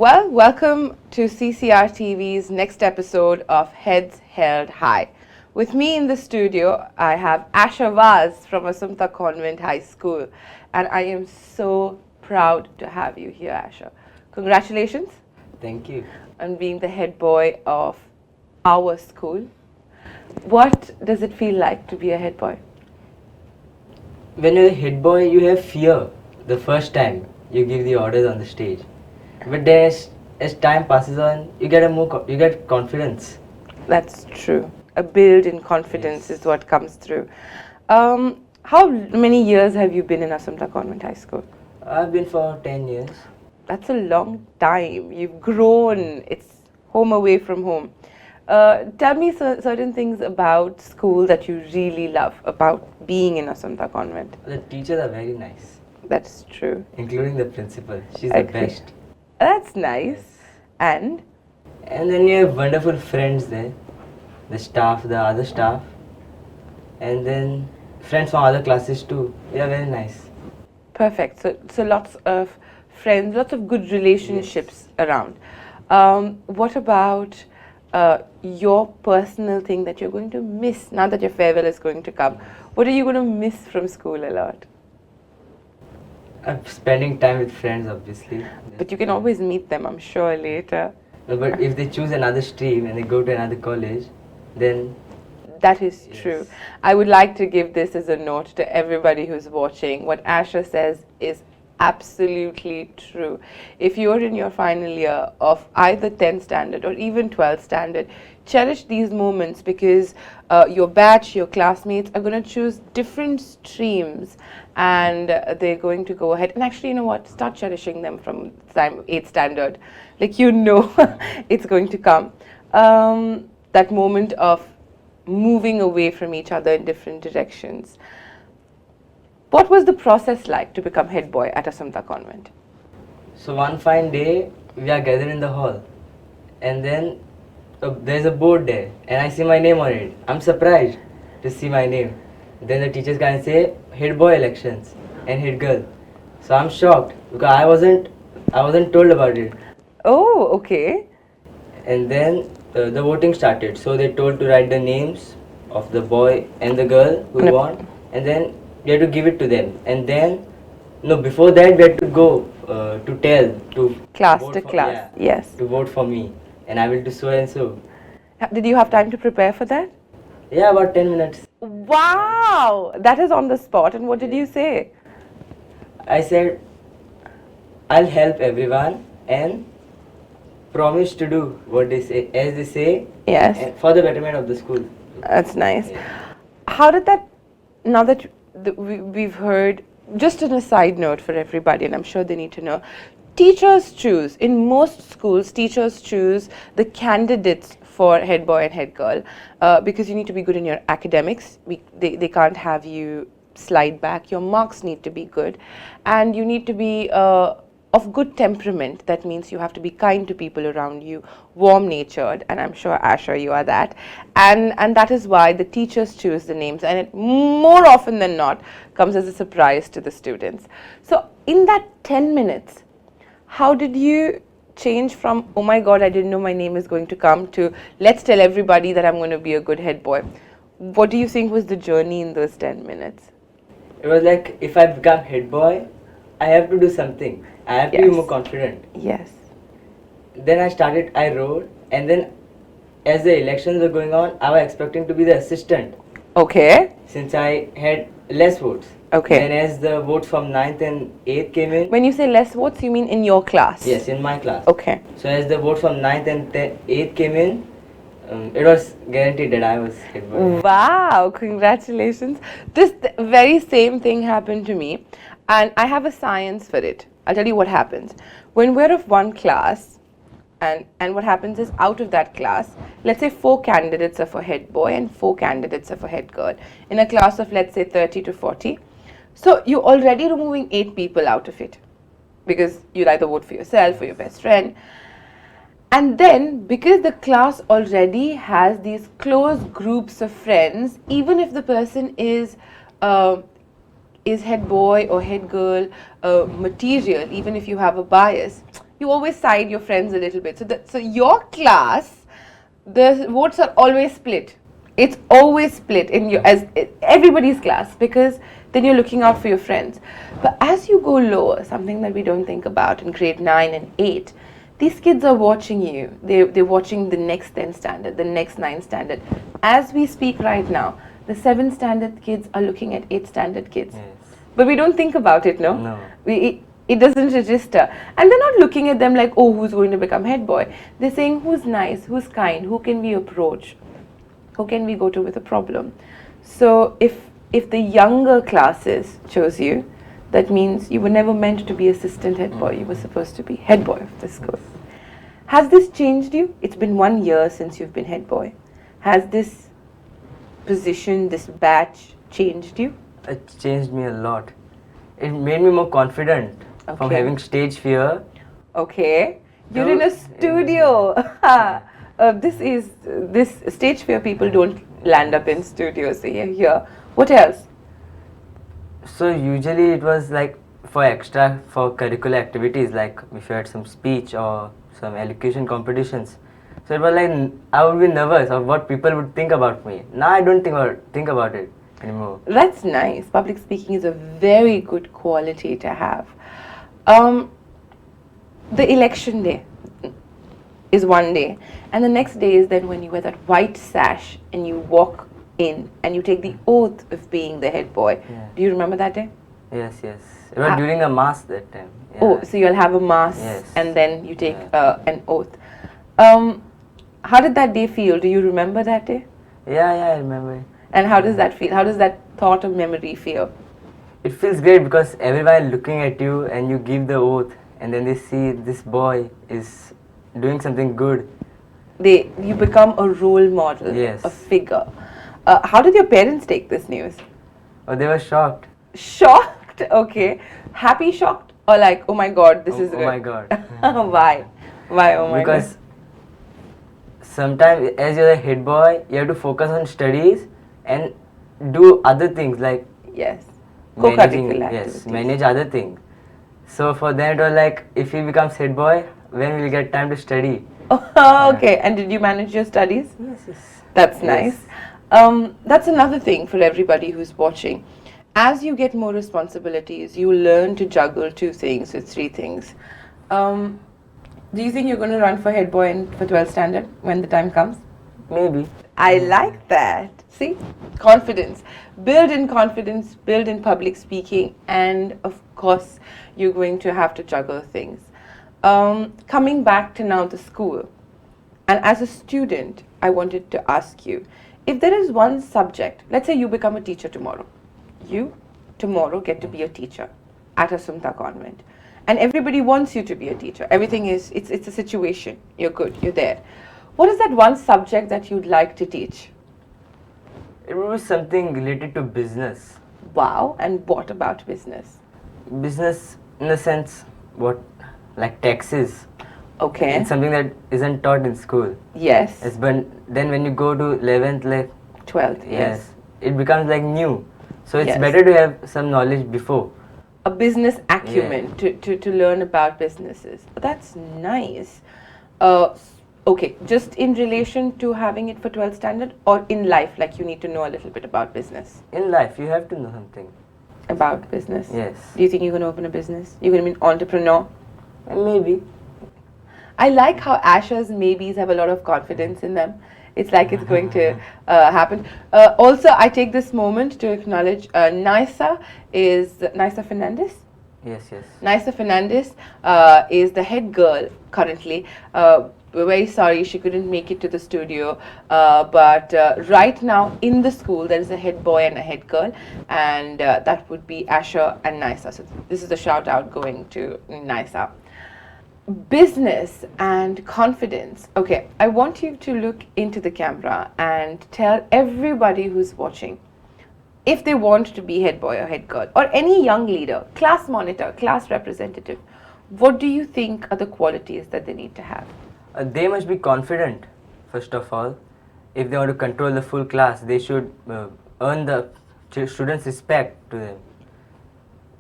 Well, welcome to CCR TV's next episode of Heads Held High. With me in the studio, I have Asha Vaz from Assumpta Convent High School, and I am so proud to have you here, Asha. Congratulations Thank you. on being the head boy of our school. What does it feel like to be a head boy? When you're a head boy, you have fear the first time you give the orders on the stage. But then as time passes on, you get confidence. That's true. A build in confidence Yes. is what comes through. How many years have you been in Assumpta Convent High School? I've been for 10 years. That's a long time. You've grown. It's home away from home. Tell me certain things about school that you really love about being in Assumpta Convent. The teachers are very nice, That's true. including the principal. She's I the agree. best. That's nice. And And then you have wonderful friends there, the staff, the other staff, and then friends from other classes too. They are very nice. perfect. So lots of friends, lots of good relationships around. What about your personal thing that you're going to miss now that your farewell is going to come? What are you going to miss from school a lot? I'm spending time with friends, obviously. But you can always meet them, I'm sure, later. No, but if they choose another stream and they go to another college, then That is Yes. true. I would like to give this as a note to everybody who's watching. What Asha says is absolutely true. If you're in your final year of either 10th standard or even 12th standard, cherish these moments because your batch, your classmates are going to choose different streams and they're going to go ahead and actually, you know what, start cherishing them from time 8th standard. Like, you know, it's going to come. That moment of moving away from each other in different directions. What was the process like to become head boy at Assumpta Convent? so one fine day we are gathered in the hall, and then there's a board there, and I see my name on it. I'm surprised to see my name. Then the teachers can say head boy elections and head girl. So I'm shocked because I wasn't told about it. Oh, okay. And then the voting started. So they told to write the names of the boy and the girl who Yep. won, and then we had to give it to them. And then, no, before that we had to go to tell to Class vote to for- class, yeah, yes. to vote for me, and I will do so and so. Did you have time to prepare for that? Yeah, about 10 minutes. Wow, that is on the spot. And what did you say? I said I'll help everyone and promise to do what they say, as they say, Yes, and for the betterment of the school. that's nice. Yeah. How did that, now that we've heard, just on a side note for everybody, and I'm sure they need to know, teachers choose, in most schools, teachers choose the candidates for head boy and head girl because you need to be good in your academics. They can't have you slide back. Your marks need to be good, and you need to be of good temperament. That means you have to be kind to people around you, warm-natured, and I'm sure, Asha, you are that. And that is why the teachers choose the names, and it more often than not comes as a surprise to the students. So in that 10 minutes, how did you change from, oh my God, I didn't know my name is going to come, to let's tell everybody that I'm going to be a good head boy? What do you think was the journey in those 10 minutes? It was like if I become head boy, I have to do something. I have to be Yes. more confident. Yes. Then I wrote, and then as the elections were going on, I was expecting to be the assistant Okay. since I had less votes. Okay. Then as the votes from 9th and 8th came in, When you say less votes, you mean in your class? yes, in my class. Okay. So as the vote from 9th and 8th came in, it was guaranteed that I was head boy. Wow, congratulations. This very same thing happened to me, and I have a science for it. I'll tell you what happens. When we're of one class, and what happens is out of that class, let's say 4 candidates are for head boy and 4 candidates are for head girl. In a class of, let's say, 30 to 40. So you're already removing 8 people out of it because you'll either vote for yourself or your best friend. And then, because the class already has these close groups of friends, even if the person is head boy or head girl material, even if you have a bias, you always side your friends a little bit. So your class, the votes are always split. It's always split in your as everybody's class, because then you're looking out for your friends. But as you go lower, something that we don't think about in grade 9 and 8, these kids are watching you. They're watching the next 10 standard, the next 9 standard. As we speak right now, the 7 standard kids are looking at 8 standard kids. Yes. But we don't think about it, no? No. It doesn't register. And they're not looking at them like, oh, who's going to become head boy? They're saying, who's nice, who's kind, who can we approach, who can we go to with a problem? So if the younger classes chose you, that means you were never meant to be assistant head boy. You were supposed to be head boy of the school. Has this changed you? It's been 1 year since you've been head boy. Has this position, this batch changed you? It changed me a lot. It made me more confident from Okay. having stage fear. Okay, you're in a No, studio. This stage fear people don't land up in studios here. What else? So usually it was like for curricular activities, like if you had some speech or some elocution competitions. So it was like I would be nervous of what people would think about me. Now I don't think about it anymore. That's nice. Public speaking is a very good quality to have. The election day is one day, and the next day is then when you wear that white sash and you walk in and you take the oath of being the head boy. Yeah. Do you remember that day? Yes. It was during a mass that time. Yeah. Oh, so you'll have a mass Yes. and then you take Yeah. an oath. How did that day feel? Do you remember that day? Yeah, I remember. And how does that feel? How does that thought or memory feel? It feels great because everyone looking at you and you give the oath and then they see this boy is doing something good. You become a role model, Yes. a figure. How did your parents take this news? Oh, they were shocked. Shocked? Okay. Happy shocked? Or like, oh my god, this is Oh good? my god. Why? Why, oh my Because god? sometimes as you're a head boy, you have to focus on studies and do other things like Yes. managing, Co-curricular yes, activities. manage other things. So for them it was like, if he becomes head boy, when will he get time to study? Oh, okay. And did you manage your studies? Yes. That's Yes. nice. That's another thing for everybody who's watching. As you get more responsibilities, you learn to juggle 2 things or 3 things. Do you think you're going to run for head boy for 12th standard when the time comes? Maybe. I like that. See? Confidence. Build in confidence, build in public speaking, and of course, you're going to have to juggle things. Coming back to now the school, and as a student, I wanted to ask you, if there is one subject, let's say you become a teacher tomorrow. You, tomorrow, get to be a teacher at Assumpta Convent. And everybody wants you to be a teacher. Everything is, it's a situation. You're good, you're there. What is that one subject that you'd like to teach? It would be something related to business. Wow, and what about business? Business in the sense, like taxes. Okay. It's something that isn't taught in school. Yes. Yes, but then when you go to 11th, like 12th, yes. it becomes like new. So it's Yes. better to have some knowledge before. A business acumen to learn about businesses. That's nice. Okay, just in relation to having it for 12th standard, or in life, like you need to know a little bit about business? In life, you have to know something. About business? Yes. Do you think you're going to open a business? You're going to be an entrepreneur? Maybe. I like how Asher's maybes have a lot of confidence in them. It's like it's going to happen. Also, I take this moment to acknowledge Nisa Fernandez. Yes. Nisa Fernandez is the head girl currently. We're very sorry she couldn't make it to the studio, but right now in the school there is a head boy and a head girl, and that would be Asher and Nisa. So this is a shout out going to Nisa. Business and confidence. Okay, I want you to look into the camera and tell everybody who's watching, if they want to be head boy or head girl, or any young leader, class monitor, class representative, what do you think are the qualities that they need to have? They must be confident, first of all. If they want to control the full class, they should earn the students' respect to them.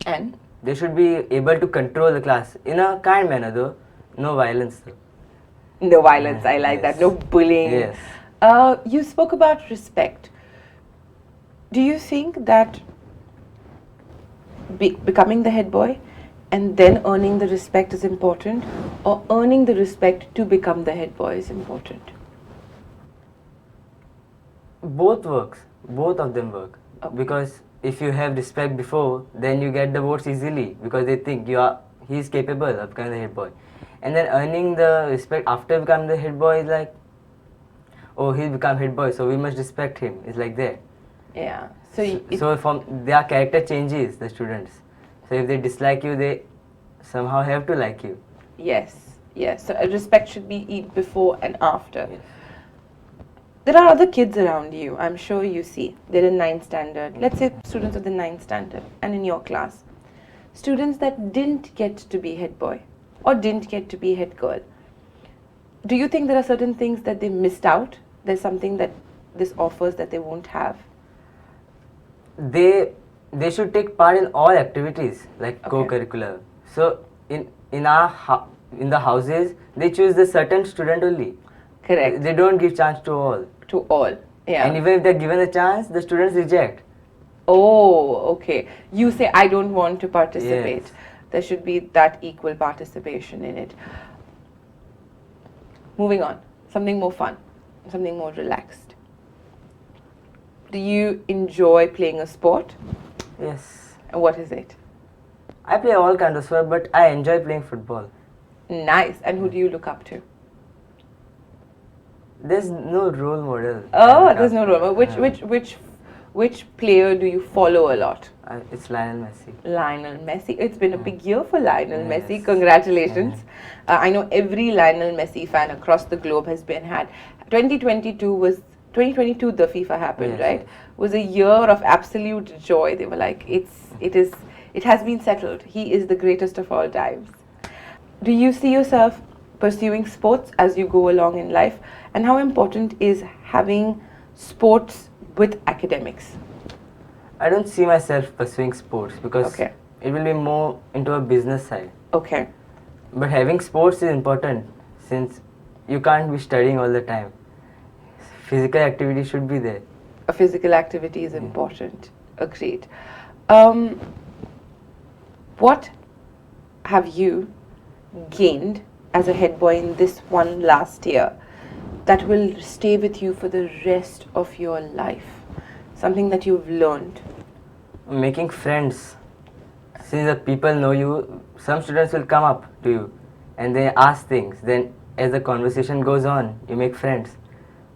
And They should be able to control the class in a kind manner, though. No violence though. No violence, I like Yes. that. No bullying. Yes. You spoke about respect. Do you think that becoming the head boy and then earning the respect is important, or earning the respect to become the head boy is important? Both works. Both of them work. Okay. Because if you have respect before, then you get the votes easily because they think he is capable of becoming the head boy. And then earning the respect after becoming the head boy is like, oh, he's become head boy, so we must respect him. It's like that. Yeah. So from their character changes, the students. So if they dislike you, they somehow have to like you. Yes, yes. So respect should be before and after. Yes. There are other kids around you, I'm sure you see. They're in 9th standard. Let's say students of the 9th standard and in your class. Students that didn't get to be head boy or didn't get to be head girl. Do you think there are certain things that they missed out? There's something that this offers that they won't have? They should take part in all activities like Okay. co-curricular. So in our in the houses, they choose the certain student only. Correct. They don't give chance to all. To all. Yeah. And even if they're given a chance, the students reject. Oh, okay. You say, I don't want to participate. Yes. There should be that equal participation in it. Moving on. Something more fun. Something more relaxed. Do you enjoy playing a sport? Yes. And what is it? I play all kinds of sport, but I enjoy playing football. Nice. And who do you look up to? There's no role model. Oh, there's no role. Which player do you follow a lot? It's Lionel Messi. Lionel Messi. It's been a big year for Lionel Yes. Messi. Congratulations. I know every Lionel Messi fan across the globe has been had. 2022 the FIFA happened, Yes, right? yes. Was a year of absolute joy. They were like, it has been settled. He is the greatest of all times. Do you see yourself pursuing sports as you go along in life? And how important is having sports with academics? I don't see myself pursuing sports because Okay. it will be more into a business side. Okay. But having sports is important since you can't be studying all the time. Physical activity should be there. A physical activity is important. Agreed. What have you gained as a head boy in this one last year that will stay with you for the rest of your life? Something that you've learned. Making friends. Since the people know you, some students will come up to you and they ask things. Then as the conversation goes on, you make friends.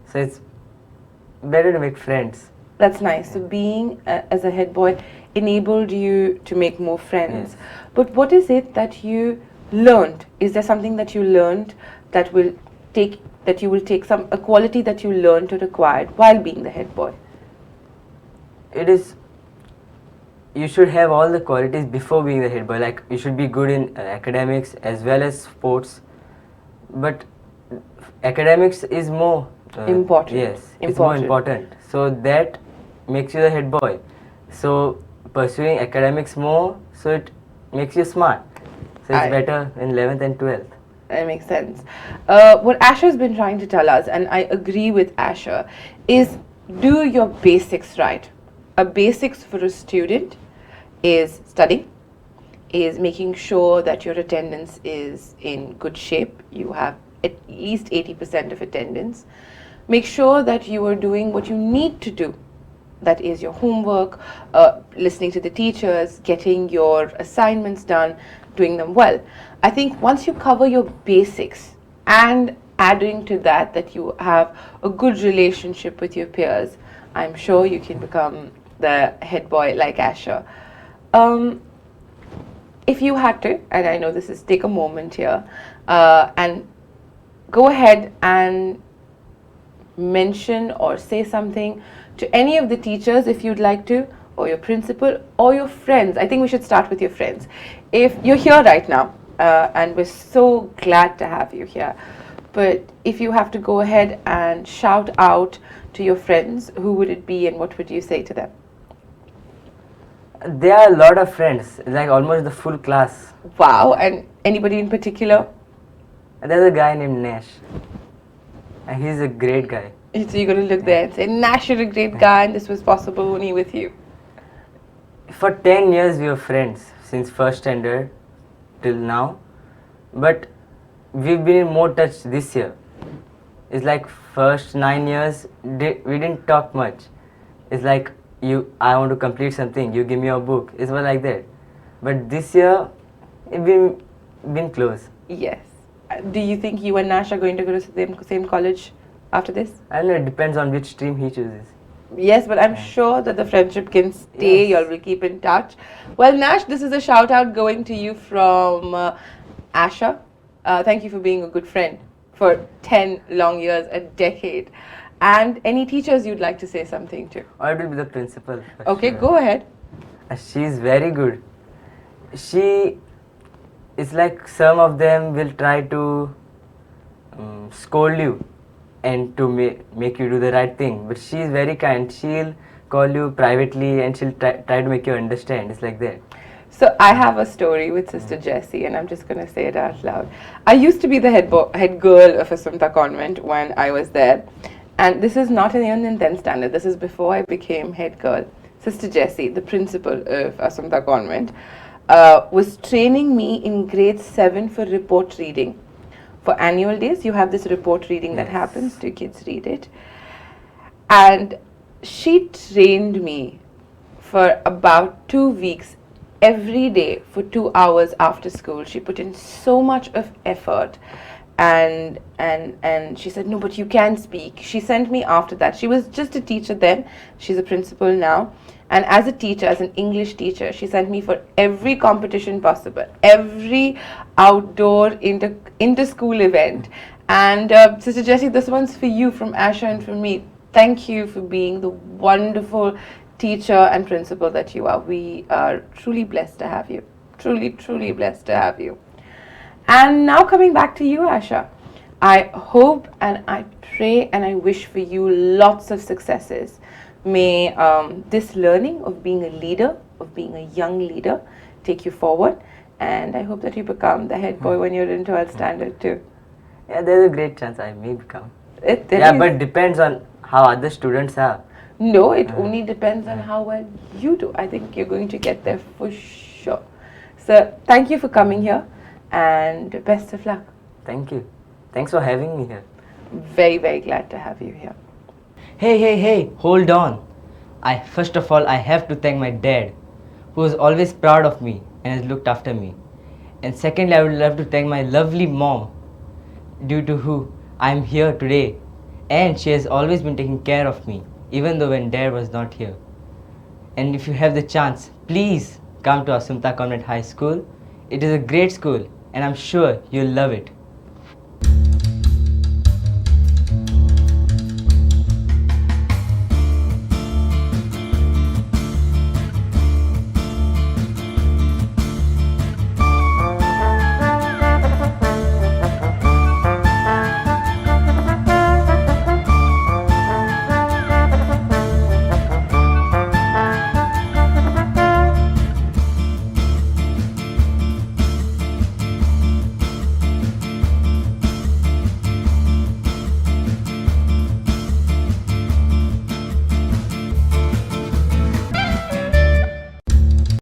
So it's better to make friends. That's nice. So being as a head boy enabled you to make more friends. Yes. But what is it that you learned? Is there something that you learned that will take a quality that you learned or acquired while being the head boy? It is, you should have all the qualities before being the head boy. Like you should be good in academics as well as sports. But academics is more Important. Yes, it's more important. So that makes you the head boy. So pursuing academics more, so it makes you smart. So it's better in 11th and 12th. That makes sense. What Asher's been trying to tell us, and I agree with Asher, is do your basics right. A basics for a student is studying, is making sure that your attendance is in good shape. You have at least 80% of attendance. Make sure that you are doing what you need to do. That is your homework, listening to the teachers, getting your assignments done, doing them well. I think once you cover your basics and adding to that you have a good relationship with your peers, I'm sure you can become the head boy like Asher. If you had to, and I know this is take a moment here, and go ahead and mention or say something to any of the teachers if you'd like to, or your principal, or your friends. I think we should start with your friends. If you're here right now, and we're so glad to have you here, but if you have to go ahead and shout out to your friends, who would it be and what would you say to them? There are a lot of friends, like almost the full class. Wow, and anybody in particular? And there's a guy named Nash. And he's a great guy. So you're going to look there and say, Nash, you're a great guy, and this was possible only with you. For 10 years we were friends, since first standard till now. But we've been in more touch this year. It's like first 9 years we didn't talk much. It's like I want to complete something, you give me a book. It was like that. But this year we've been close. Yes. Do you think you and Nash are going to go to the same college after this? I don't know, it depends on which stream he chooses. Yes, but I'm sure that the friendship can stay. Yes. Y'all will keep in touch. Well, Nash, this is a shout out going to you from Asha. Thank you for being a good friend for 10 long years, a decade. And any teachers you'd like to say something to? Or it will be the principal. for Okay, sure. go ahead. She's very good. It's like some of them will try to scold you and to make you do the right thing. But she's very kind. She'll call you privately and she'll try to make you understand. It's like that. So I have a story with Sister Jessie, and I'm just going to say it out loud. I used to be the head girl of Assumpta Convent when I was there. And this is not even in 10th standard. This is before I became head girl. Sister Jessie, the principal of Assumpta Convent, was training me in grade 7 for report reading. For annual days, you have this report reading that happens. Two kids read it. And she trained me for about 2 weeks every day for 2 hours after school. She put in so much of effort. And she said, no, but you can speak. She sent me after that. She was just a teacher then. She's a principal now. And as a teacher, as an English teacher, she sent me for every competition possible, every outdoor inter-school event. And Sister Jessie, this one's for you from Asha and from me. Thank you for being the wonderful teacher and principal that you are. We are truly blessed to have you. Truly, truly blessed to have you. And now coming back to you, Asha, I hope and I pray and I wish for you lots of successes. May this learning of being a leader, of being a young leader, take you forward. And I hope that you become the head boy when you're in 12th standard too. Yeah, there's a great chance I may become. But Depends on how other students are. No, it only depends on how well you do. I think you're going to get there for sure. So thank you for coming here and best of luck. Thank you. Thanks for having me here. Very, very glad to have you here. Hey, hold on. First of all, I have to thank my dad, who was always proud of me and has looked after me. And secondly, I would love to thank my lovely mom, due to who I am here today. And she has always been taking care of me, even though when dad was not here. And if you have the chance, please come to Assumpta Convent High School. It is a great school and I'm sure you'll love it.